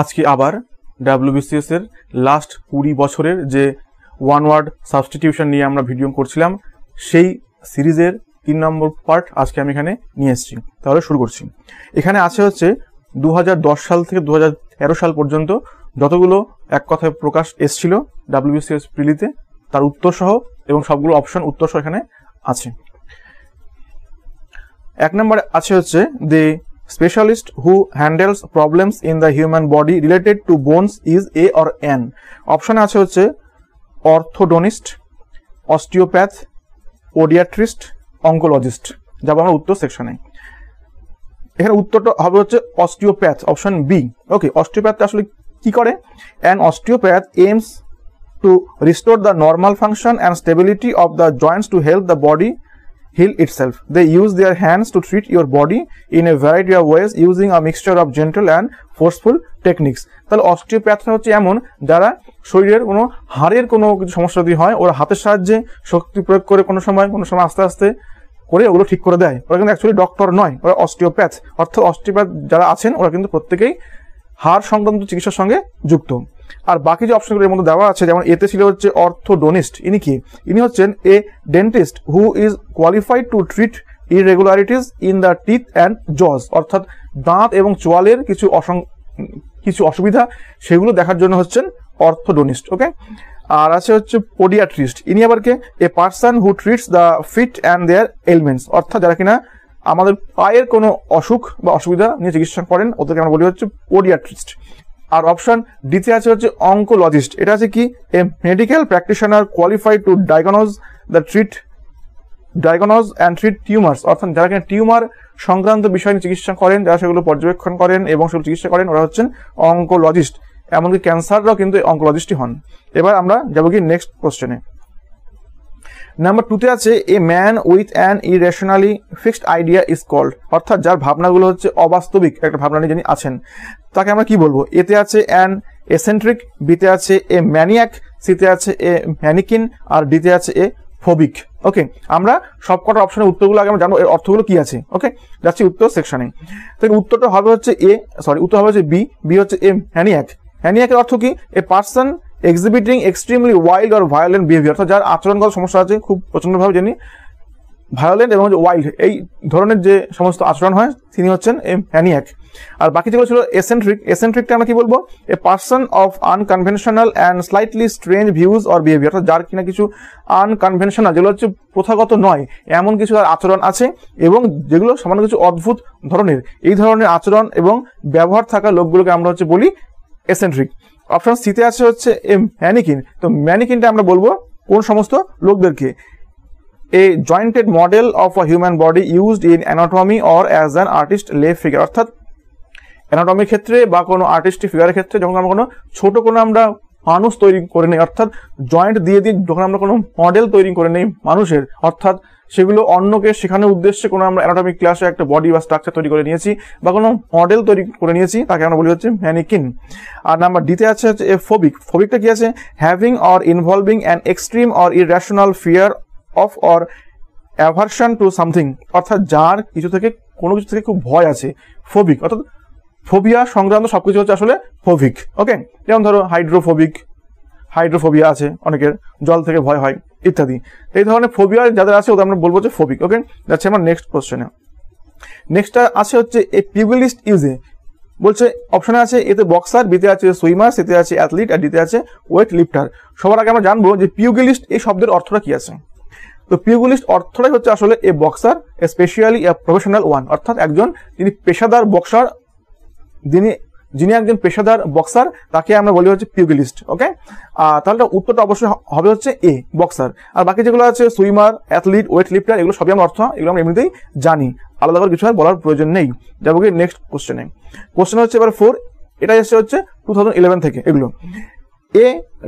আজকে আবার ডাব্লিউবিসিএস এর লাস্ট 20 বছরের যে ওয়ান ওয়ার্ড সাবস্টিটিউশন নিয়ে আমরা ভিডিও করছিলাম সেই সিরিজের 3 নম্বর পার্ট আজকে আমি এখানে নিয়ে এসেছি। তাহলে শুরু করছি। এখানে আছে হচ্ছে 2010 সাল থেকে 2013 সাল পর্যন্ত যতগুলো এক কথায় প্রকাশ এসেছিল ডাব্লিউবিসিএস প্রিলিতে তার উত্তর সহ এবং সবগুলো অপশন উত্তর সহ এখানে আছে। এক নম্বরে আছে হচ্ছে the specialist who handles problems in the human body related to bones is A or N। অপশনে আছে হচ্ছে অর্থোডোনিস্ট, অস্টিওপ্যাথ, ওডিয়াট্রিস্ট, অঙ্কোলজিস্ট। যাবো আমরা উত্তর সেকশনে। এখানে উত্তরটা হবে হচ্ছে অস্টিওপ্যাথ, অপশন বি। ওকে, অস্টিওপ্যাথ আসলে কি করে? An osteopath aims to restore the normal function and stability of the joints to help the body heal itself. They use their hands to treat your body in a variety of ways using a mixture of gentle and forceful techniques. তাহলে অস্টিওপ্যাথরা হচ্ছে এমন যারা শরীরের কোনো হাড়ের কোনো কিছু সমস্যা যদি হয় ওরা হাতের সাহায্যে শক্তি প্রয়োগ করে কোনো সময় আস্তে আস্তে করে ওগুলো ঠিক করে দেয়। ওরা কিন্তু অ্যাকচুয়ালি ডক্টর নয়, ওরা অস্টিওপ্যাথ। অর্থাৎ অস্টিওপ্যাথ যারা আছেন ওরা কিন্তু প্রত্যেকেই হাড় সংক্রান্ত চিকিৎসার সঙ্গে যুক্ত। আর বাকি যে অপশনগুলোর মধ্যে দেওয়া আছে যেমন এতে ছিল হচ্ছে অর্থোডোনিস্ট। ইনি কি? ইনি হচ্ছেন এ dentist who is qualified to treat irregularities in the teeth and জজ। অর্থাৎ দাঁত এবং চোয়ালের কিছু অসুবিধা সেগুলো দেখার জন্য হচ্ছেন অর্থোডোনিস্ট। ওকে, আর আছে হচ্ছে পোডিয়াট্রিস্ট। ইনি আবার কে? A person who treats the feet and their elements. অর্থাৎ যারা কিনা আমাদের পায়ের কোনো অসুখ বা অসুবিধা নিয়ে চিকিৎসা করেন ওদেরকে আমরা বলি হচ্ছে পোডিয়াট্রিস্ট। আর অপশন ডিতে আছে হচ্ছে অঙ্কোলজিস্ট। এটা আছে কি? A medical practitioner qualified to diagnose and treat tumours. অর্থাৎ যারা কিনা টিউমার সংক্রান্ত বিষয় নিয়ে চিকিৎসা করেন, যারা সেগুলো পর্যবেক্ষণ করেন এবং সেগুলো চিকিৎসা করেন ওরা হচ্ছেন অঙ্কোলজিস্ট। এমনকি ক্যান্সাররাও কিন্তু অঙ্কোলজিস্টই হন। এবার আমরা যাবো কি নেক্সট কোশ্চেনে। নাম্বার 2তে আছে a man with an irrationally fixed idea is called. অর্থাৎ যার ভাবনাগুলো হচ্ছে অবাস্তবিক একটা ভাবনা নিয়ে যিনি আছেন তাকে আমরা কি বলবো? এতে আছে অ্যান এসেন্ট্রিক, বিতে আছে এ ম্যানিয়াক, সিতে আছে এ ম্যানিকিন, আর ডিতে আছে এ ফোবিক। ওকে, আমরা সবকটা অপশনের উত্তরগুলো আগে আমরা জানবো এর অর্থগুলো কি আছে। ওকে, যাচ্ছি উত্তর সেকশনে। তো উত্তরটা হবে হচ্ছে উত্তর হবে হচ্ছে বি হচ্ছে এ ম্যানিয়াক। ম্যানিয়াকের অর্থ কি? A person exhibiting extremely wild or violent behaviour. অর্থাৎ যার আচরণগত সমস্যা আছে খুব প্রচন্ডভাবে যিনি ভায়োলেন্ট এবং ওয়াইল্ড এই ধরনের যে সমস্ত আচরণ হয় তিনি হচ্ছেন এ ম্যানিয়াক। আর বাকি যেগুলো ছিল এসেন্ট্রিক। এসেন্ট্রিকটা আমরা কি বলবো? A person of unconventional and slightly strange views or behaviour. অর্থাৎ যার কিনা কিছু আনকনভেনশনাল যেগুলো হচ্ছে প্রথাগত নয় এমন কিছু আচরণ আছে এবং যেগুলো সামান্য কিছু অদ্ভুত ধরনের এই ধরনের আচরণ এবং ব্যবহার থাকা লোকগুলোকে আমরা হচ্ছে বলি এসেন্ট্রিক। অপশন সিতে আছে হচ্ছে এ ম্যানিকিন। তো ম্যানিকিনটা আমরা বলবো কোন সমস্ত লোকদেরকে? A jointed model of a human body used in anatomy or as an artist lay figure. অর্থাৎ অ্যানাটমির ক্ষেত্রে বা কোনো আর্টিস্টিক ফিগারের ক্ষেত্রে যখন আমরা কোনো ছোট কোনো আমরা মানুষ তৈরি করে নেই, অর্থাৎ জয়েন্ট দিয়ে যখন আমরা কোনো মডেল তৈরি করে নেই মানুষের, অর্থাৎ সেগুলো অন্যকে শেখানোর উদ্দেশ্যে কোনো আমরা অ্যানাটমিক ক্লাসে একটা বডি বা স্ট্রাকচার তৈরি করে নিয়েছি বা কোনো মডেল তৈরি করে নিয়েছি তাকে আমরা বলি হচ্ছে ম্যানিকিন। আর নাম্বার ডিতে আছে হচ্ছে এ ফোবিক। ফোবিকটা কি আছে? Having or involving an extreme or irrational fear of or aversion to something. অর্থাৎ যার কোনো কিছু থেকে খুব ভয় আছে, ফোবিক। অর্থাৎ ফোবিয়া সংক্রান্ত সবকিছু হচ্ছে আসলে ফোবিক। ওকে, যেমন ধরো হাইড্রোফোবিয়া আছে অনেকের, জল থেকে ভয় হয় ইত্যাদি। এই ধরনের ফোবিয়া যাদের আছে ওদের আমরা বলবো যে ফোবিক। ওকে, যাচ্ছে আমার নেক্সট কোশ্চেনে। নেক্সটটা আছে হচ্ছে এ পিউগিলিস্ট ইউজে। বলছে অপশনে আছে এতে বক্সার, বিতে আছে সুইমার, সিতে আছে অ্যাথলিট, আর ডিতে আছে ওয়েট লিফটার। সবার আগে আমরা জানবো যে পিউগিলিস্ট এই শব্দের অর্থটা কি আছে। তো পিউগিলিস্ট অর্থটাই হচ্ছে আসলে a boxer specially a professional one. অর্থাৎ একজন যিনি পেশাদার বক্সার, যিনি একজন পেশাদার বক্সার তাকে আমরা বলি হচ্ছে পিউগিলিস্ট। ওকে, তাহলে উত্তরটা অবশ্যই হবে হচ্ছে এ বক্সার। আর বাকি যেগুলো আছে সুইমার, অ্যাথলিট, ওয়েট লিফটার এগুলো সবই আমরা এগুলো আমরা এমনিতেই জানি, আলাদা করে কিছু আর বলার প্রয়োজন নেই। যাবো কি নেক্সট কোশ্চেনে। কোশ্চেন হচ্ছে এবার 4। এটা এসে হচ্ছে 2011 থেকে। এগুলো a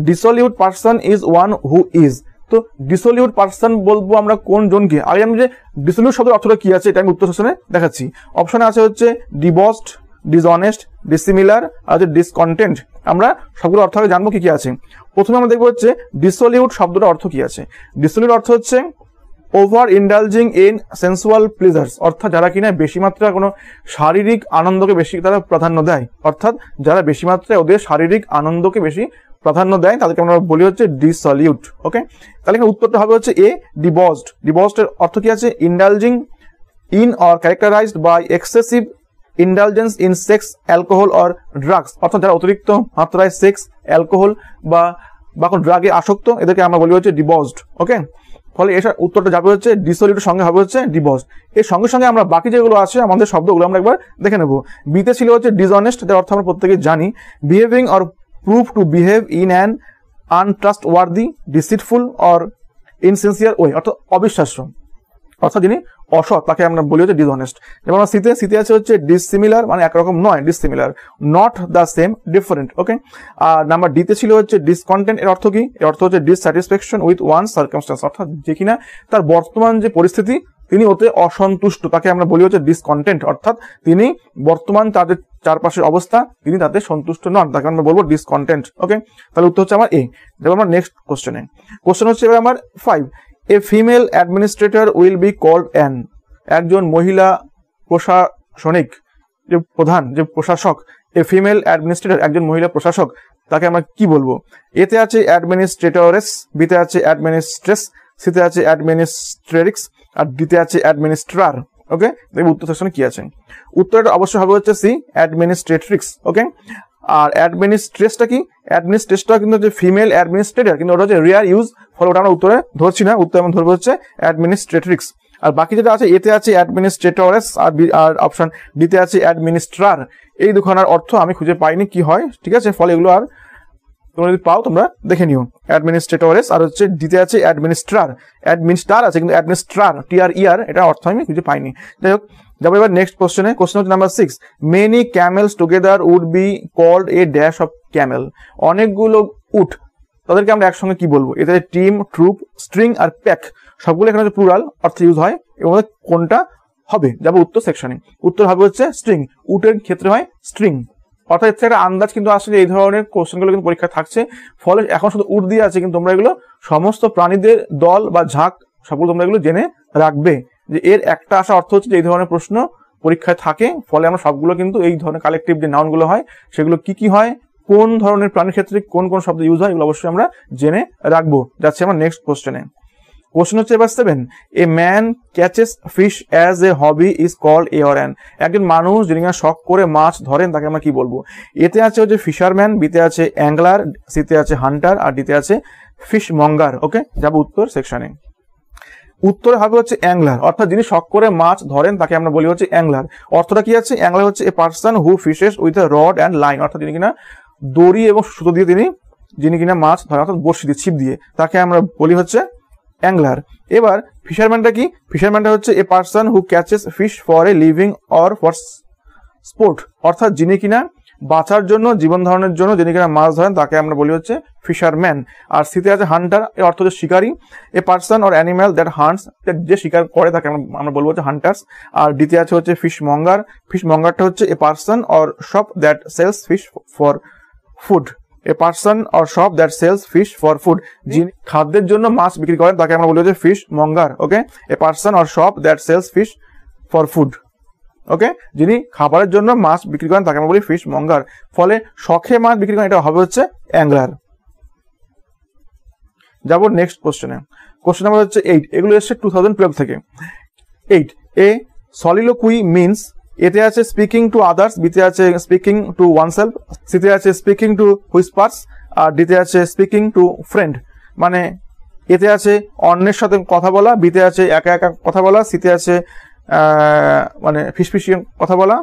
dissolute person is one who is. তো ডিসলিউট পার্সন বলবো আমরা কোন জনকে? আগে আমি যে ডিসলিউট শব্দের অর্থটা কি আছে এটা আমি উত্তর সেকশনে দেখাচ্ছি। অপশনে আছে হচ্ছে ডিবস্ট, ডিসঅনেস্ট, ডিসিমিলার আর ডিসকন্টেন্ট। আমরা সবগুলো অর্থ আগে জানবো কি কি আছে। প্রথমে আমরা দেখবো হচ্ছে ডিসলিউট শব্দটার অর্থ কি আছে। ডিসলিউট অর্থ হচ্ছে ওভার ইন্ডালজিং ইন সেন্সুয়াল প্লেজার্স, অর্থাৎ যারা কিনা বেশি মাত্রায় কোনো শারীরিক আনন্দকে বেশি তারা প্রাধান্য দেয়, অর্থাৎ যারা বেশি মাত্রায় ওদের শারীরিক আনন্দকে বেশি প্রাধান্য দেয় তাদেরকে আমরা বলি হচ্ছে ডিসলিউট। ওকে, তাহলে এখানে উত্তরটা হবে হচ্ছে এ, ডিবসড। ডিবসডের অর্থ কি আছে? Indulging in or characterized by excessive indulgence in sex, alcohol or drugs, অর্থাৎ যারা অতিরিক্ত মাত্রায় সেক্স, অ্যালকোহল বা কোনো ড্রাগে আসক্ত, এদেরকে আমরা বলি হচ্ছে ডিবসড। ওকে, ফলে এর উত্তরটা যাবে হচ্ছে ডিসলিউটের সঙ্গে হবে হচ্ছে ডিবসড। এর সঙ্গে সঙ্গে আমরা বাকি যেগুলো আছে আমাদের শব্দগুলো আমরা একবার দেখে নেব। বিতে ছিল হচ্ছে ডিসঅনেস্ট, যার অর্থ আমরা প্রত্যেকে জানি, behaving or prove to behave in an untrustworthy, deceitful or insincere way, অর্থাৎ অবিশ্বাস্য, অর্থাৎ যিনি অসৎ তাকে আমরা বলি হচ্ছে ডিসঅনেস্ট। যেমন আমরা সিতে আছে হচ্ছে ডিসিমিলার, মানে একরকম নয়, dissimilar, not the same, different. Okay, আর নাম্বার ডিতে ছিল হচ্ছে ডিসকন্টেন্ট। এর অর্থ কি? এর অর্থ হচ্ছে ডিসস্যাটিসফ্যাকশন উইথ ওয়ান সার্কামস্ট্যান্স, অর্থাৎ যে কিনা তার বর্তমান যে পরিস্থিতি তিনি ওতে অসন্তুষ্ট, তাকে আমরা বলি হচ্ছে ডিসকন্টেন্ট, অর্থাৎ তিনি বর্তমান তাদের চারপাশের অবস্থা তিনি তাতে সন্তুষ্ট নন, তাকে আমরা বলবো ডিসকন্টেন্ট। ওকে, তাহলে উত্তর হচ্ছে আমার এ। যাবো আমরা নেক্সট কোশ্চেনে। কোশ্চেন হচ্ছে এবার আমার 5, a female administrator will be called an, একজন মহিলা প্রশাসনিক যে প্রধান, যে প্রশাসক, এ ফিমেল অ্যাডমিনিস্ট্রেটর একজন মহিলা প্রশাসক, তাকে আমরা কি বলবো? এতে আছে অ্যাডমিনিস্ট্রেটরেস, বিতে আছে অ্যাডমিনিস্ট্রেস, সিতে আছে অ্যাডমিনিস্ট্রেরিক্স, আর ডিতে আছে অ্যাডমিনিস্ট্রার। ওকে, দেখবো উত্তর সেকশনে কি আছে। উত্তরটা অবশ্যই হবে হচ্ছে সি, অ্যাডমিনিস্ট্রেট্রিক্স। ওকে, আর অ্যাডমিনিস্ট্রেসটা কি? অ্যাডমিনিস্ট্রেসটা কিন্তু হচ্ছে ফিমেল অ্যাডমিনিস্ট্রেটর, কিন্তু ওটা হচ্ছে রেয়ার ইউজ, ফলে ওটা আমরা উত্তরে ধরছি না, উত্তর আমরা ধরবো হচ্ছে অ্যাডমিনিস্ট্রেট্রিক্স। আর বাকি যেটা আছে, এতে আছে অ্যাডমিনিস্ট্রেটরেস, আর অপশন ডিতে আছে অ্যাডমিনিস্ট্রার। এই দুখানার অর্থ আমি খুঁজে পাইনি কি হয়, ঠিক আছে, ফলে এগুলো আর তোমরা যদি পাও তোমরা দেখে নিও। অ্যাডমিনিস্ট্রেটরেস আর হচ্ছে ডিতে আছে অ্যাডমিনিস্ট্রার, অ্যাডমিনিস্ট্রার আছে কিন্তু অ্যাডমিনিস্ট্রার, TRER, এটা অর্থ আমি খুঁজে পাইনি। যাই হোক, যাবো এবার নেক্সট কোশ্চেনে। কোশ্চেন হচ্ছে number 6, many camels together would be called a dash of camel, অনেকগুলো উট তাদেরকে আমরা একসঙ্গে কি বলবো? এতে টিম, ট্রুপ, স্ট্রিং আর প্যাক, সবগুলো এখানে হচ্ছে প্লুরাল অর্থে ইউজ হয়, এবং কোনটা হবে? যাবো উত্তর সেকশনে। উত্তর হবে হচ্ছে স্ট্রিং, উটের ক্ষেত্রে হয় স্ট্রিং, অর্থাৎ এর থেকে একটা আন্দাজ কিন্তু আসলে এই ধরনের কোশ্চেনগুলো কিন্তু পরীক্ষা থাকছে, ফলে এখন শুধু উট দিয়ে আছে, কিন্তু তোমরা এগুলো সমস্ত প্রাণীদের দল বা ঝাঁক সবগুলো তোমরা এগুলো জেনে রাখবে, যে এর একটা আসা অর্থ হচ্ছে যে এই ধরনের প্রশ্ন পরীক্ষায় থাকে, ফলে আমরা সবগুলো কিন্তু এই ধরনের কালেকটিভ যে নাউনগুলো হয় সেগুলো কি কি হয়, কোন ধরনের প্রাণীর ক্ষেত্রে কোন কোন শব্দ ইউজ হয়, এগুলো অবশ্যই আমরা জেনে রাখবো। যাচ্ছে আমার নেক্সট কোশ্চেনে। কোশ্চেন হচ্ছে এবার 7, a man catches fish as a hobby is called a or an, একজন মানুষ যিনি শখ করে মাছ ধরেন তাকে আমরা কি বলবো? এতে আছে হচ্ছে ফিশারম্যান, বিতে আছে অ্যাংলার, সিতে আছে হান্টার, আর ডিতে আছে ফিশ মঙ্গার। ওকে, যাবো উত্তর সেকশনে। উত্তরে হবে হচ্ছে অ্যাংলার, অর্থাৎ যিনি শখ করে মাছ ধরেন তাকে আমরা বলি হচ্ছে অ্যাংলার। অর্থটা কি আছে? অ্যাংলার হচ্ছে a person who fishes with a rod and line, অর্থাৎ যিনি কিনা দড়ি এবং সুতো দিয়ে যিনি কিনা মাছ ধরেন, অর্থাৎ বড়শি দিয়ে, ছিপ দিয়ে, তাকে আমরা বলি হচ্ছে অ্যাংলার। এবার ফিশারম্যানটা কি? ফিশারম্যানটা হচ্ছে a person who catches fish for a living or for sport, অর্থাৎ যিনি কিনা বাঁচার জন্য, জীবন ধারণের জন্য যিনি কিনা মাছ ধরেন তাকে আমরা বলি হচ্ছে ফিশারম্যান। আর সিতে আছে হান্টার, এর অর্থ হচ্ছে শিকারী, এ পার্সন অর অ্যানিম্যাল দ্যাট হান্টস, যে শিকার করে তাকে আমরা বলবো হচ্ছে হান্টার্স। আর ডিতে আছে হচ্ছে ফিশ মঙ্গার, ফিশ মঙ্গারটা হচ্ছে a person or shop that sells fish for food, a person or shop that sells fish for food, যিনি খাদ্যের জন্য মাছ বিক্রি করেন তাকে আমরা বলি হচ্ছে fishmonger. Okay, a person or shop that sells fish for food. Okay, যিনি খাবারের জন্য মাছ বিক্রি করেন তাকে আমরা বলি ফিশ মঙ্গার, ফলে শখে মাছ বিক্রি করেন এটা হবে হচ্ছে অ্যাংলার। যাবো নেক্সট কোশ্চেনে। কোশ্চেন নাম্বার হচ্ছে 8, এগুলো এসছে 2012 থেকে। 8, এ সলিলোকুই মিনস, এতে আছে স্পিকিং টু আদার্স, বিতে আছে স্পিকিং টু ওয়ানসেলফ, সিতে আছে স্পিকিং টু হুইসপার্স, আর ডিতে আছে স্পিকিং টু ফ্রেন্ড, মানে এতে আছে অন্যের সাথে কথা বলা, বিতে আছে একা একা কথা বলা, সিতে আছে মানে ফিসফিসিয়ে কথা বলা,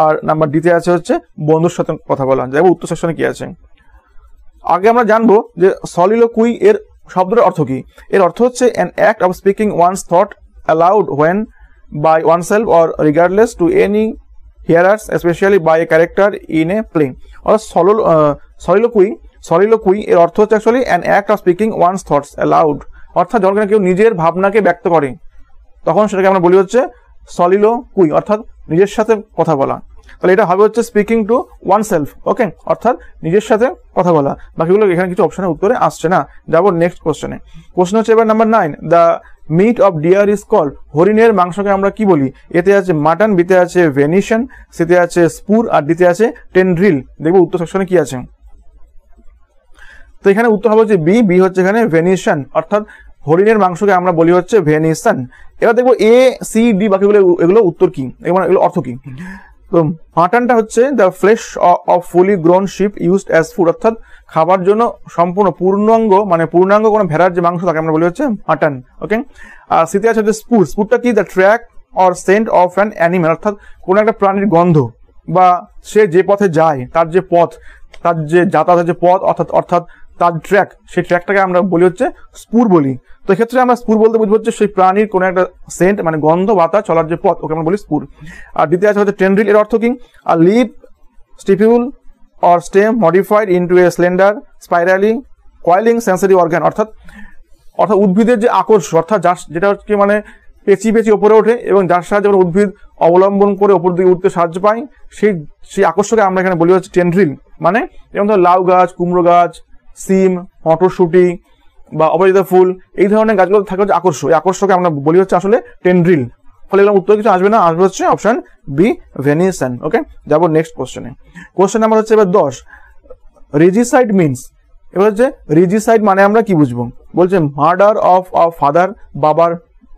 আর নাম্বার ডিতে আছে হচ্ছে বন্ধুর সাথে কথা বলা। যাবো উত্তর সেকশনে কি আছে। আগে আমরা জানবো যে সলিলোকুই এর শব্দের অর্থ কি। এর অর্থ হচ্ছে an act of speaking one's thought aloud when by oneself or regardless to any hearers, especially by a character in a play. Or soliloquy এর অর্থ হচ্ছে actually an act of speaking one's thoughts aloud, অর্থাৎ যখন কেউ নিজের ভাবনাকে ব্যক্ত করে তখন সেটাকে আমরা বলি হচ্ছে soliloquy, অর্থাৎ নিজের সাথে কথা বলা। তাহলে এটা হবে হচ্ছে স্পিকিং টু ওয়ান সেলফ, ওকে, অর্থাৎ নিজের সাথে কথা বলা। বাকিগুলো এখানে কিছু অপশনের উত্তরে আসছে না। যাবো নেক্সট কোশ্চেনে। কোশ্চেন হচ্ছে এবার number 9, the meat of deer is call, হরিণের মাংসকে আমরা কি বলি? এতে আছে মাটন, বিতে আছে ভেনিশন, সিতে আছে স্পুর, আর ডিতে আছে টেন্ড্রিল। দেখবো উত্তর সেকশনে কি আছে। তো এখানে উত্তর হবে হচ্ছে বি হচ্ছে এখানে ভেনিশন, অর্থাৎ হরিণের মাংসকে আমরা বলি হচ্ছে ভেনিশন। এবার দেখবো এ সি ডি বাকিগুলো এগুলো উত্তর কি, এগুলো অর্থ কি। তো মাটনটা হচ্ছে the flesh of fully grown sheep used as food, অর্থাৎ খাবার জন্য সম্পূর্ণ পূর্ণাঙ্গ মানে পূর্ণাঙ্গ কোনো ভেড়ার যে মাংস তাকে আমরা বলি হচ্ছে মাটন, ওকে। আর সিতে আছে হচ্ছে স্পুর, স্পুরটা কি? The track or scent of an animal, অর্থাৎ কোনো একটা প্রাণীর গন্ধ বা সে যে পথে যায় তার যে পথ, তার যে যাতায়াতের যে পথ অর্থাৎ তার ট্র্যাক, সেই ট্র্যাকটাকে আমরা বলি হচ্ছে স্পুর বলি। তো এক্ষেত্রে আমরা স্পুর বলতে বুঝবো হচ্ছে সেই প্রাণীর কোনো একটা সেন্ট মানে গন্ধ বা তার চলার যে পথ, ওকে আমরা বলি স্পুর। আর দ্বিতীয় আছে হচ্ছে টেন্ড্রিল, এর অর্থ কি? আর leaf stipule or stem modified into a slender spirally coiling sensory organ, অর্থাৎ উদ্ভিদের যে আকর্ষ, অর্থাৎ যেটা হচ্ছে মানে পেঁচি ওপরে ওঠে এবং যার সাহায্যে উদ্ভিদ অবলম্বন করে ওপর দিকে উঠতে সাহায্য পায়, সেই আকর্ষকে আমরা এখানে বলি হচ্ছে টেন্ড্রিল। মানে যেমন ধর লাউ গাছ, কুমড়ো গাছ, সিম, মটরশুঁটি বা অপরাজিতা ফুল, এই ধরনের গাছগুলো থাকে হচ্ছে আকর্ষ, এই আকর্ষকে আমরা বলি হচ্ছে আসলে টেন্ড্রিল। ফলে এগুলো উত্তর কিছু আসবে না, আসবে হচ্ছে অপশন বি ভেনিশন, ওকে। যাবো নেক্সট কোশ্চেনে। কোশ্চেন নাম্বার হচ্ছে এবার 10, রেজিসাইড মিনস, এবার হচ্ছে রেজিসাইড মানে আমরা কি বুঝবো? বলছে মার্ডার অফ ফাদার, বাবার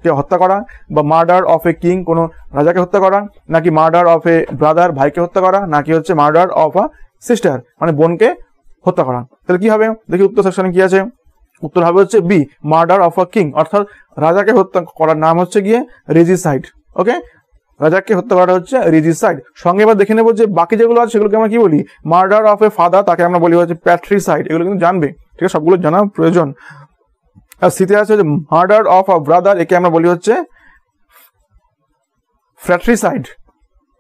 কে হত্যা করা, বা মার্ডার অফ এ কিং, কোনো রাজাকে হত্যা করা, নাকি মার্ডার অফ এ ব্রাদার, ভাইকে হত্যা করা, নাকি হচ্ছে মার্ডার অফ আ সিস্টার মানে বোনকে হত্যা করা। তাহলে কি হবে দেখি উত্তর সেকশনে কি আছে। উত্তর হবে হচ্ছে B, murder of a king, অর্থাৎ রাজাকে হত্যা করার নাম হচ্ছে গিয়ে রেজিসাইড, ওকে। রাজাকে হত্যা করা হচ্ছে রেজিসাইড। সঙ্গে এবার দেখে নেবো যে বাকি যেগুলো আছে সেগুলোকে আমরা কি বলি? মার্ডার অফ এ ফাদার তাকে আমরা বলি হচ্ছে প্যাট্রিসাইড, এগুলো কিন্তু জানবে, ঠিক আছে, সবগুলো জানা প্রয়োজন। আর সিতে আছে যে মার্ডার অফ আ ব্রাদার, একে আমরা বলি হচ্ছে ফ্র্যাট্রিসাইড।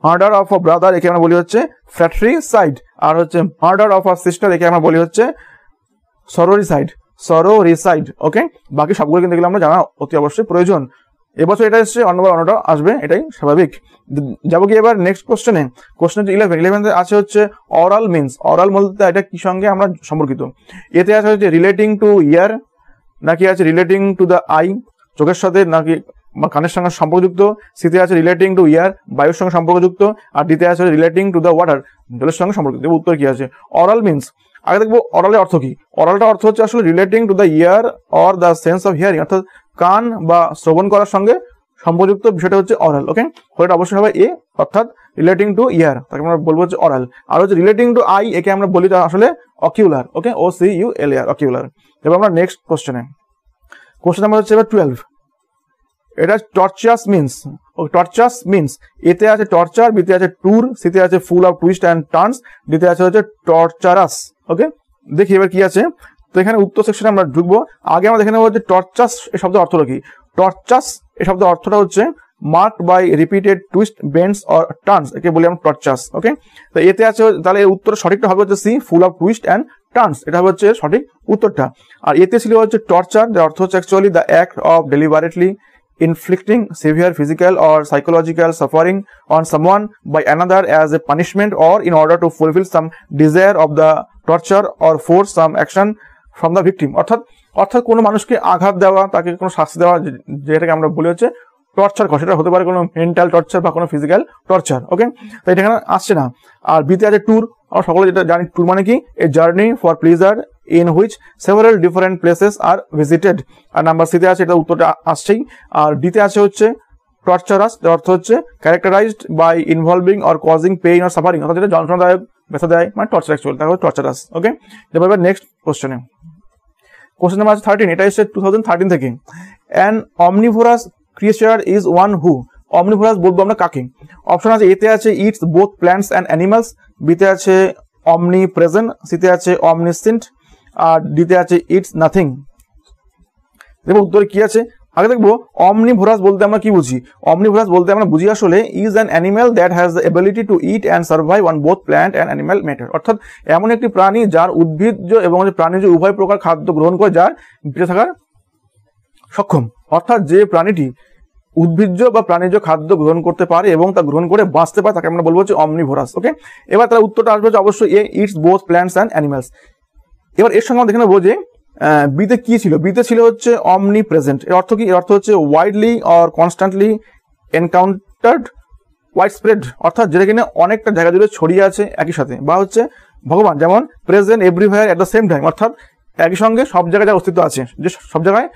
মার্ডার অফ আ ব্রাদার একে আমরা বলি হচ্ছে ফ্র্যাট্রিসাইড। আর হচ্ছে মার্ডার অফ আ সিস্টার একে আমরা বলি হচ্ছে সরোরিসাইড, ওকে। বাকি সবগুলো কিন্তু এগুলো আমরা জানা অতি অবশ্যই প্রয়োজন। এবছর এটা এসছে, অন্যবার অন্যটা আসবে, এটাই স্বাভাবিক। যাবো কি এবার নেক্সট কোশ্চেনে। কোশ্চেন হচ্ছে 11 আছে হচ্ছে অরাল মিনস, অরাল বলতে এটা কি সঙ্গে আমরা সম্পর্কিত? এতে আছে হচ্ছে রিলেটিং টু ইয়ার, নাকি আছে রিলেটিং টু দ্য আই, চোখের সাথে নাকি বা কানের সঙ্গে সম্পর্কযুক্ত, সিতে আছে রিলেটিং টু ইয়ার, বায়ুর সঙ্গে সম্পর্কযুক্ত, আর ডিতে আছে রিলেটিং টু দ্য ওয়াটার, জলের সঙ্গে সম্পর্কিত। উত্তর কি আছে? Oral means. আগে দেখবো অরালের অর্থ কি। অরালটা অর্থ হচ্ছে আসলে relating to the year or the sense of hearing, অর্থাৎ কান বা শ্রবণ করার সঙ্গে সম্পর্কযুক্ত বিষয়টা হচ্ছে অরাল, ওকে। এটা অবশ্যই হবে এ, অর্থাৎ রিলেটিং টু ইয়ার তাকে আমরা বলবো হচ্ছে অরাল। আর হচ্ছে রিলেটিং টু আই, একে আমরা বলি আসলে অকিউলার, ওকে, OCULAR, অকিউলার। এবার আমরা নেক্সট কোশ্চেনে। কোশ্চেন নাম্বার হচ্ছে এবার 12, এটা টর্চাস মিনস, টর্চাস মিনস, এতে আছে টর্চার, বিতে আছে ট্যুর, সিতে আছে ফুল অফ টুইস্ট অ্যান্ড টার্নস, ডিতে আছে হচ্ছে টর্চারাস, ওকে। দেখি এবার কি আছে। তো এখানে উত্তর সেকশনে আমরা ঢুকবো। আগে আমরা দেখে নেবো যে টর্চাস এই শব্দের অর্থটা কি। টর্চাস এই শব্দের অর্থটা হচ্ছে marked by repeated twists, bends or turns, একে বলি আমরা টর্চাস, ওকে। তো এতে আছে, তাহলে এর উত্তর সঠিকটা হবে হচ্ছে C, full of twist and turns, এটা হবে হচ্ছে সঠিক উত্তরটা। আর এতে ছিল হচ্ছে টর্চার, যার অর্থ হচ্ছে actually the act of deliberately inflicting severe physical or psychological suffering on someone by another as a punishment or in order to fulfill some desire of the torture or force some action from the victim, অর্থাৎ কোনো মানুষকে আঘাত দেওয়া, তাকে কোনো শাস্তি দেওয়া, যেটাকে আমরা বলি হচ্ছে টর্চার করা, সেটা হতে পারে কোনো মেন্টাল টর্চার বা কোনো ফিজিক্যাল টর্চার, ওকে। তো এটা এখানে আসছে না। আর বিতে আছে ট্যুর, আমরা সকলে যেটা জানি ট্যুর মানে কি, a journey for pleasure in which several different places are visited। আর নাম্বার সিতে আছে, এটা উত্তরটা আসছেই। আর ডিতে আছে হচ্ছে টর্চারাস, যার অর্থ হচ্ছে characterized by involving or causing pain or suffering, অর্থাৎ যেটা যন্ত্রণাদায়ক, ব্যথা দেয়, মানে টর্চার অ্যাকচুয়ালি, তাহলে টর্চারাস, ওকে। এবার নেক্সট কোশ্চেনে। কোশ্চেন নাম্বার 13, এটা এসেছে 2013 থেকে। An omnivorous creature is one who, omnivorous বলবো আমরা কাকে। অপশন আছে, এতে আছে it's both plants and animals, বিতে আছে অমনি প্রেজেন্ট, সিতে আছে অমনিসেন্ট, আর ডিতে আছে ইটস নাথিং। দেখবো উত্তরে কি আছে। আগে দেখবো অমনিভোরাস বলতে আমরা কি বুঝি। অমনিভোরাস বলতে আমরা বুঝি আসলে is an animal that has the ability to it and survive on both plant and animal matter, অর্থাৎ এমন একটি প্রাণী যার উদ্ভিজ্জ এবং প্রাণীজ উভয় প্রকার খাদ্য গ্রহণ করে, যার বেঁচে থাকার সক্ষম। অর্থাৎ যে প্রাণীটি উদ্ভিজ্জ বা প্রাণীজ খাদ্য গ্রহণ করতে পারে এবং তা গ্রহণ করে বাঁচতে পারে তাকে আমরা বলবো হচ্ছে অমনিভোরাস। ওকে, এবার তার উত্তরটা আসবে হচ্ছে অবশ্যই a it's both plants and animals. এবার এর সঙ্গে আমরা দেখে নেবো যে বিতে কি ছিল, বিতে ছিল হচ্ছে অমনি প্রেজেন্ট। এর অর্থ কি? এর অর্থ হচ্ছে widely or constantly encountered, wide spread, অর্থাৎ যেটা কিনা অনেকটা জায়গা জুড়ে ছড়িয়ে আছে একই সাথে। বা হচ্ছে ভগবান যেমন present everywhere at the same time, অর্থাৎ একই সঙ্গে সব জায়গায় যার অস্তিত্ব আছে, যে সব জায়গায়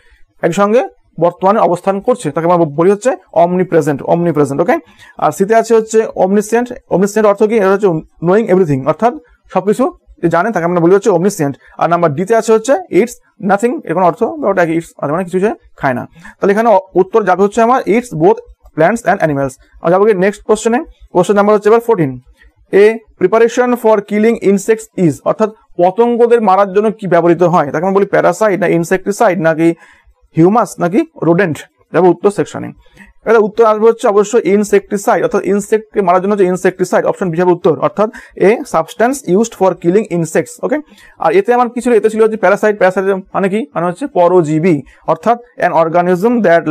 একই সঙ্গে বর্তমানে অবস্থান করছে তাকে আমরা বলি হচ্ছে অমনি প্রেজেন্ট, অমনি প্রেজেন্ট। ওকে, আর সিতে আছে হচ্ছে অমনিসিয়েন্ট। অমনিসিয়েন্ট অর্থ কি? এটা হচ্ছে নোয়িং এভরিথিং, অর্থাৎ সবকিছু জানে তাকে আমরা বলি হচ্ছে অমনিসিয়েন্ট। আর নাম্বার ডিতে আছে হচ্ছে ইটস নাথিং, এর কোনো অর্থ ওটা কি ইটস মানে কিছু খায় না। তাহলে এখানে উত্তর যাবে হচ্ছে আমার it's both plants and animals. আর যাবো নেক্সট কোশ্চেনে। কোশ্চেন নাম্বার হচ্ছে এবার 14। A preparation for killing insects is, অর্থাৎ পতঙ্গদের মারার জন্য কি ব্যবহৃত হয় তাকে আমরা বলি প্যারাসাইড না ইনসেক্টিসাইড নাকি হিউমাস নাকি রোডেন্ট? যাবো উত্তর সেকশনে। এবার উত্তর আসবে হচ্ছে অবশ্যই ইনসেক্টিসাইড, অর্থাৎ ইনসেক্টকে মারার জন্য হচ্ছে ইনসেক্টিসাইড, অপশন বি হবে উত্তর, অর্থাৎ a substance used for killing insects. Okay, আর এতে আমার কি ছিল? এতে ছিল হচ্ছে প্যারাসাইড। প্যারাসাইড মানে কি? মানে হচ্ছে পরজীবী, অর্থাৎ an organism that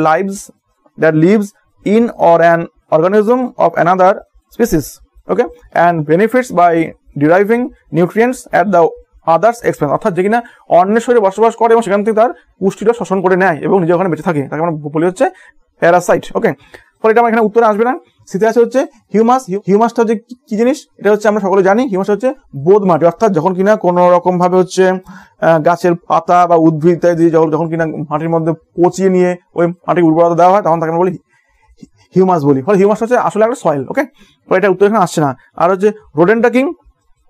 lives in or an organism of another species. Okay, and benefits by deriving nutrients at the others expense, অর্থাৎ যে কিনা অন্যের শরীরে বসবাস করে এবং সেখান থেকে তার পুষ্টিটা শোষণ করে নেয় এবং নিজে ওখানে বেঁচে থাকে তাকে আমরা বলি হচ্ছে প্যারাসাইট। ওকে, ফলে এটা আমার এখানে উত্তরে আসবে না। শীতে আছে হচ্ছে হিউমাস। হিউমাসটা হচ্ছে কি জিনিস? এটা হচ্ছে আমরা সকলে জানি হিউমাস হচ্ছে বোধ মাটি, অর্থাৎ যখন কিনা কোনো রকম ভাবে হচ্ছে গাছের পাতা বা উদ্ভিদ ইত্যাদি যখন কিনা মাটির মধ্যে পচিয়ে নিয়ে ওই মাটির উর্বরতা দেওয়া হয় তখন তাকে আমরা বলি হিউমাস বলি। ফলে হিউমাস হচ্ছে আসলে একটা সয়েল। ওকে, ফলে এটা উত্তর এখানে আসছে না। আর হচ্ছে রোডেন্টা কিং,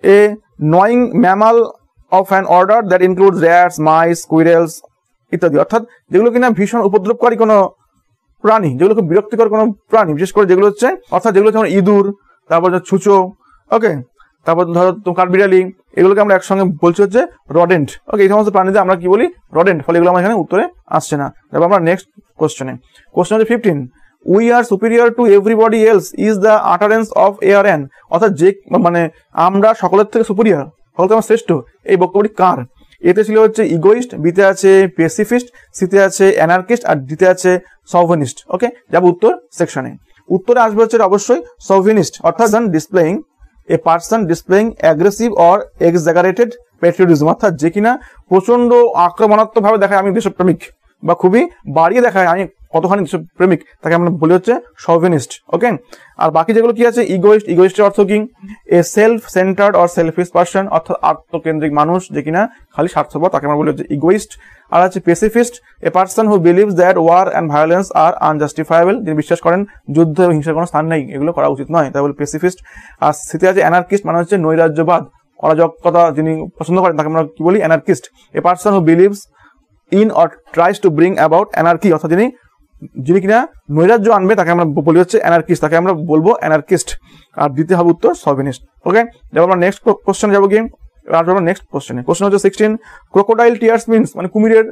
এ নয়িং mammal of an order that includes rats, mice, squirrels ইত্যাদি, অর্থাৎ যেগুলো কিনা ভীষণ উপদ্রবকারী কোনো প্রাণী, যেগুলো খুব বিরক্তিকর কোনো প্রাণী, বিশেষ করে যেগুলো হচ্ছে অর্থাৎ যেগুলো হচ্ছে ইঁদুর, তারপর ছুঁচো, ওকে, তারপর ধরো কাঠবিড়ালি, এগুলোকে আমরা একসঙ্গে বলছি হচ্ছে রডেন্ট। ওকে, এই সমস্ত প্রাণীদের আমরা কি বলি? রডেন্ট। ফলে এগুলো আমার এখানে উত্তরে আসছে না। তারপর আমরা নেক্সট কোশ্চেনে। কোশ্চেন হচ্ছে 15। We are superior to everybody else is the utterance of ARN, অর্থাৎ যে মানে আমরা সকলের থেকে সুপিরিয়র, সকল থেকে শ্রেষ্ঠ, এই বক্তব্যটি কার? এতে ছিল হচ্ছে ইগোইস্ট, বিতে আছে পেসিফিস্ট, সিতে আছে অ্যানার্কিস্ট, আর ডিতে আছে সভেনিস্ট। ওকে, যাবো উত্তর সেকশনে। উত্তরে আসবে হচ্ছে অবশ্যই সভেনিস্ট, অর্থাৎ a person displaying aggressive or exaggerated patriotism, অর্থাৎ যে কিনা প্রচন্ড আক্রমণাত্মক ভাবে দেখায় আমি দেশপ্রেমিক, বা খুবই বাড়িয়ে দেখায় আমি কতখানি দেশপ্রেমিক, তাকে আমরা বলি হচ্ছে সভেনিস্ট। ওকে, আর বাকি যেগুলো কি আছে? ইগোইস্ট। ইগোইস্টের অর্থ কি? A self centred or selfish person, অর্থাৎ আত্মকেন্দ্রিক মানুষ যে কিনা খালি স্বার্থপর, তাকে আমরা বলি হচ্ছে ইগোইস্ট। আর আছে pacifist, a person who believes that war and violence are unjustifiable, যিনি বিশ্বাস করেন যুদ্ধ এবং হিংসার কোনো স্থান নেই, এগুলো করা উচিত নয়, তাই বলে পেসিফিস্ট। আর সিতে আছে অ্যানার্কিস্ট, মানে হচ্ছে নৈরাজ্যবাদ, অরাজকতা যিনি পছন্দ করেন তাকে আমরা কি বলি? Anarchist. A person who believes in or tries to bring about anarchy, অর্থাৎ যিনি কিনা নৈরাজ্য আনবে তাকে আমরা বলি হচ্ছে অ্যানার্কিস্ট, তাকে আমরা বলবো অ্যানার্কিস্ট। আর দিতে হবে উত্তর সভেনিস্ট। ওকে, যাবো আমরা নেক্সট কোশ্চেন যাবো কি? নেক্সট কোশ্চেনে। কোশ্চেন হচ্ছে 16। ক্রোকোডাইল টিয়ার্স মিন্স, মানে কুমিরের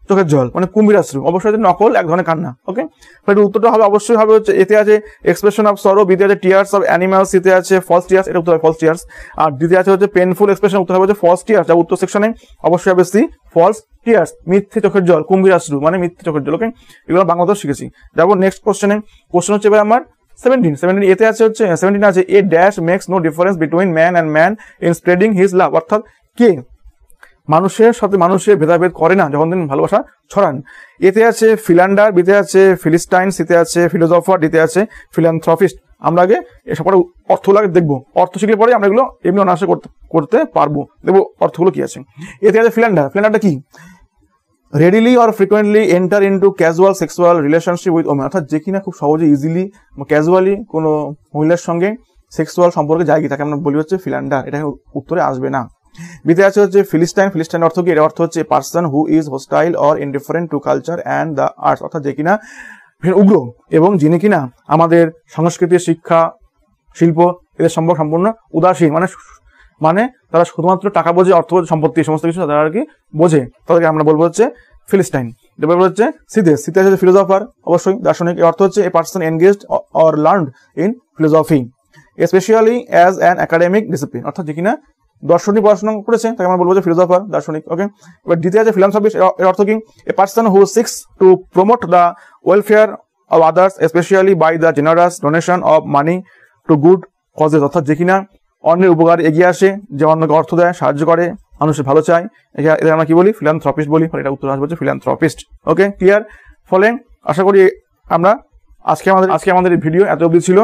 চোখের জল, মানে কুমিরাশ্রু, অবশ্যই নকল, এক ধরনের কান্না। ওকে, উত্তরটা হবে অবশ্যই হবে হচ্ছে এতে আছে এক্সপ্রেশন অফ সরো, বিতে আছে টিয়ার্স অফ অ্যানিমালস, সিতে আছে ফলস টিয়ার্স, এটা উত্তর হবে ফলস টিয়ার্স। আর দিতে আছে হচ্ছে পেনফুল এক্সপ্রেশন, উত্তর হবে হচ্ছে ফলস টিয়ার্স। যাবো উত্তর সেকশনে, অবশ্যই হবে সি ফলস টিয়ার্স, মিথ্যে চোখের জল, কুমিরাশ্রু মানে মিথ্যে চোখের জল। ওকে, এগুলো বাংলাতেও শিখেছি। যাবো নেক্সট কোশ্চেনে। কোশ্চেন হচ্ছে এবার আমার 17 এতে আছে হচ্ছে 17 আছে a dash makes no difference between man and man in spreading his love, অর্থাৎ কে মানুষের সাথে মানুষের ভেদাভেদ করে না যখন তিনি ভালোবাসা ছড়ান। এতে আছে ফিলান্ডার, বিতে আছে ফিলিস্টাইন, সিতে আছে ফিলোজফার, ডিতে আছে ফিলান্থ্রপিস্ট। আমরা আগে এসব পরে অর্থগুলো দেখবো, অর্থ শিখলে পরে আমরা এগুলো এমনি অনায়াসে করতে পারবো। দেখবো অর্থগুলো কি আছে। এতে আছে ফিলান্ডার। ফিলান্ডারটা কি? Readily or frequently enter into casual sexual relationship with women, অর্থাৎ যে কিনা খুব সহজে ইজিলি ক্যাজুয়ালি কোনো মহিলার সঙ্গে সেক্সুয়াল সম্পর্কে যায়, তাকে আমরা বলি হচ্ছে ফিলান্ডার। এটা উত্তরে আসবে না। বিতে আছে হচ্ছে ফিলিস্টাইন। ফিলিস্টাইন অর্থ কি? এর অর্থ হচ্ছে person who is hostile or indifferent two culture and the arts, অর্থাৎ যে কিনা উগ্র এবং যিনি কিনা আমাদের সংস্কৃতি, শিক্ষা, শিল্প এদের সম্পূর্ণ উদাসীন, মানে তারা শুধুমাত্র টাকা বোঝে, অর্থ বোঝে, সম্পত্তি, সমস্ত কিছু তারা আর কি বোঝে, তাদেরকে আমরা বলবো হচ্ছে ফিলিস্টাইন। এবার হচ্ছে সিতে আছে ফিলোজফার, অবশ্যই দার্শনিক। এর অর্থ হচ্ছে a person engaged or learned in philosophy specially as an academic discipline, অর্থাৎ যে কিনা দর্শনিক পড়াশোনা করেছে তাকে আমরা বলবো যে ফিলোজফার, দার্শনিক। ওকে, এবার দ্বিতীয় আছে ফিলান্থ্রপিস্ট। এর অর্থ কি? A person who seeks to promote the welfare of others especially by the generous donation of money to good causes, অর্থাৎ যে কিনা অন্যের উপকার এগিয়ে আসে, যে অন্যকে অর্থ দেয়, সাহায্য করে, মানুষের ভালো চায়, এদের আমরা কি বলি? ফিলান্থ্রপিস্ট বলি। এটা উত্তর আসবে হচ্ছে ফিলান্থ্রপিস্ট। ওকে, ক্লিয়ার? ফলে আশা করি আমরা আজকে আমাদের এই ভিডিও এত অবধি ছিল।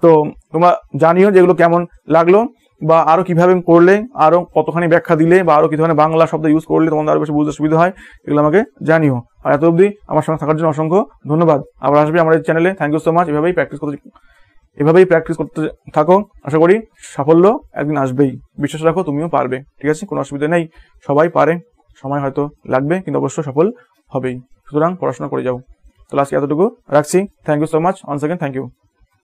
তো তোমরা জানিও যে এগুলো কেমন লাগলো, বা আরো কিভাবে করলে, আরো কতখানি ব্যাখ্যা দিলে, বা আরো কি ধরনের বাংলা শব্দ ইউজ করলে তোমাদের আরো বেশি বুঝতে সুবিধা হয়, এগুলো আমাকে জানিও। আর এত অবধি আমার সঙ্গে থাকার জন্য অসংখ্য ধন্যবাদ। আবার আসবে আমার এই চ্যানেলে। Thank you so much. এভাবেই প্র্যাকটিস করতে থাকো। আশা করি সাফল্য একদিন আসবেই। বিশ্বাস রাখো, তুমিও পারবে। ঠিক আছে, কোনো অসুবিধা নেই, সবাই পারে। সময় হয়তো লাগবে, কিন্তু অবশ্যই সফল হবেই। সুতরাং পড়াশোনা করে যাও। তো আজকে এতটুকু রাখছি। Thank you so much, once again thank you.